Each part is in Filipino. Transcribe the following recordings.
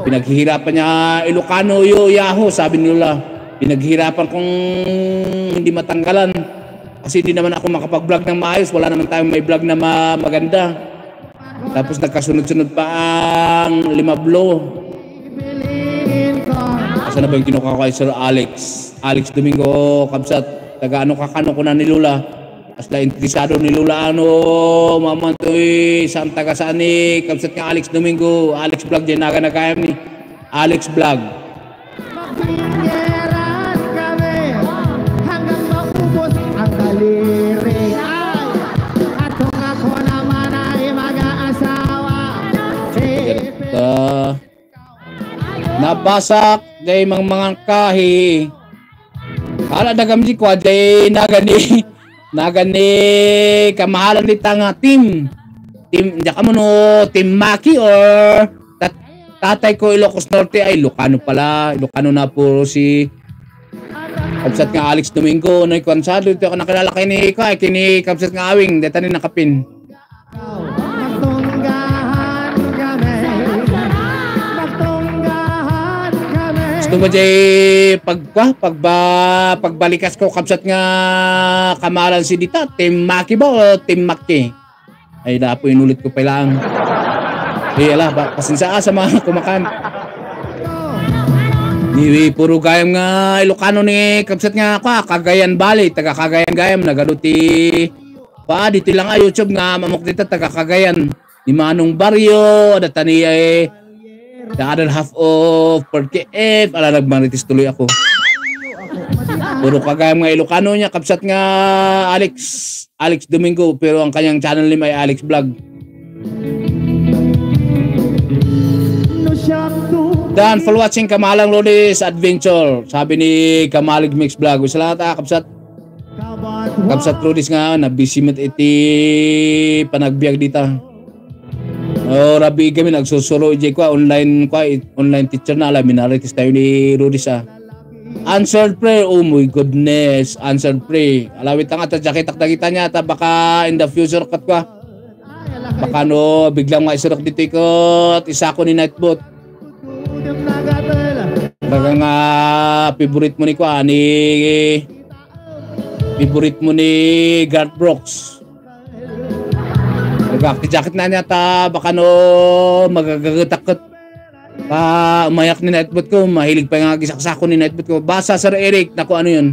Pinaghihirapan niya Ilocano Yahoo, sabi nila. Pinaghihirapan kong hindi matanggalan. Kasi hindi naman ako makapag-vlog ng maayos. Wala naman tayong may vlog na maganda. Tapos nagkasunod-sunod pa ang 5 blow. Asa na ba yung kinuha ko kay Sir Alex? Alex Domingo, Kabsat. Taga-ano kakano ko na ni Lula. Hasta interesado ni Lula mamantoy saan taga saan ni Kabsat ka Alex Domingo. Alex Vlog dyan naga na kaya ni Alex Vlog. Hanggang maubos ang daliri. At kung ako naman ay mag-aasawa, nabasak day mga kahi. Kala dagam di ko day nagani kamahalan dita nga team diya mo no team Maki or tatay ko Ilocos Norte ay Ilocano pala. Ilocano na puro si Kabsat nga Alex Domingo na ikansado ito ako nakilala kay ni Kabsat nga Awing deta ni nakapin. Gusto mo jay pagbalikas ko Kabsat nga kamahalan si dita team Maki ba o team Maki? Ay na po inulit ko pa lang. Ala, pasinsa sa mga kumakan. Ni puro gayam nga Ilocano ni Kabsat nga Cagayan Valley, taga Cagayan gayam nagaduti. Dito lang ay YouTube nga mamok dito taga Cagayan. Ni Manong Barrio, datani ay the other half of PortKF, nagmaritis tuloy ako. Puro kagayam nga Ilocano niya, Kabsat nga Alex Domingo, pero ang kanyang channel name ay Alex Vlog. Dan for watching Kamalang Lodis Adventure. Sabi ni Kamalig Mix Vlog. Salamat Kabsat Lodis nga na busy met iti panagbiag dito. Rabi kami nagsusuro online teacher na alam minaritis tayo ni Lodis Answered prayer, oh my goodness, answered prayer. Alawit ang ata jaketak kita niya ta baka in the future kat ka. Baka no biglang maisurok dito ikot isa ko ni Nightbot. Baga nga favorite mo ni favorite mo ni Garth Brooks. Nagakti jacket na niya ta baka no magagagatakot pa umayak ni Nightbot ko, mahilig pa nga gisaksako ni Nightbot ko. Basa Sir Eric, naku ano yun?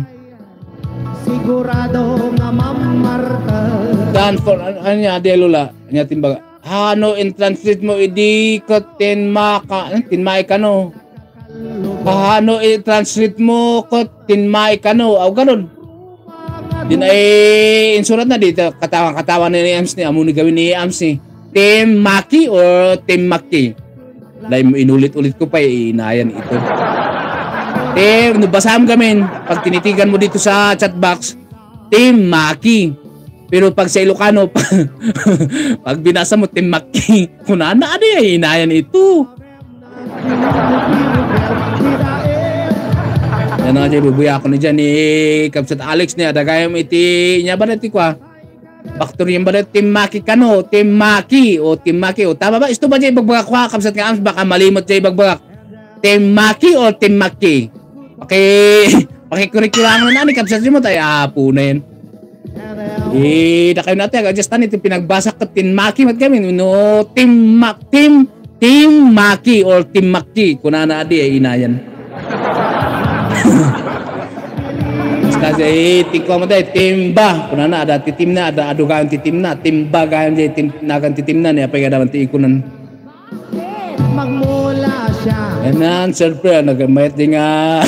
Sigurado nga mamarka. Dan for ano niya de Lola, niya timbaga. Hano in translate mo idi ko tinmai kano. Hano i-translate mo ko tinmai kano. Aw ganun. Din ay insurat na dito katawa ni Ams ni amo ni gawin ni Ams ni. Team Maki or Team Maki? Dahil inulit-ulit ko pa inayan ito. Nabasam kami pag tinitigan mo dito sa chat box Team Maki. Pero pag sa Ilocano pag binasa mo Team Maki, kunana ano yung inayan ito. Yan nga dyan, bubuya ako na dyan ni Kabsat Alex niya. Dagayam iti niya ba natin kwa? Factory yung ba natin Team Maki kano? Team Maki o Team Maki o tama ba? Isto ba dyan ibagbagak kwa? Kabsat nga baka malimot dyan ibagbagak. Team Maki o Team Maki? Pakikurikilangan na ni Kabsat mo tayo. Po na yan. Kayo natin, adjustan ito pinagbasak ka Team Maki mat kami. No, Team Maki or Team Maki. Kuna na adi ay inayan. Kasi tingko mo tayo, Timba. Kuna na, ada titim na, ada adugaan titim na. Timba gayon dyan, nagan titim na. Niya pa yung naman tiikunan. Magmula siya. Yan na, siyempre, nagamayat din nga.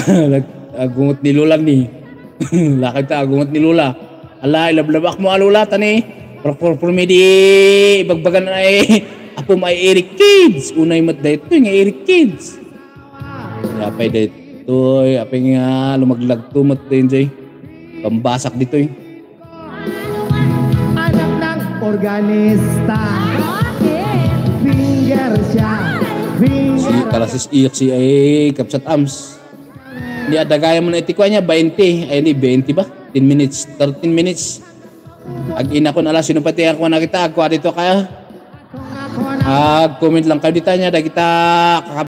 Agungot ni Lula ni. Lakit ta, agungot ni Lula. Ala, ilablabak mo alula tani. For me di ibagbagan na apo may Eric Kids. Unay mat dito yung Eric Kids. Yapay dito, apay nga lumaglag tumat din jay. Pambasak dito eh. Anak ng organista. Finger siya. Si Kalasis iyak si ay Kabsat Ams. Di ada gaya mo na itikwa niya 20. Ay ni 20 ba? 10 minutes, 13 minutes. Ag-ina ko na lang, sino pati ako nakita, ako dito kaya. Comment lang kayo dito niya, kita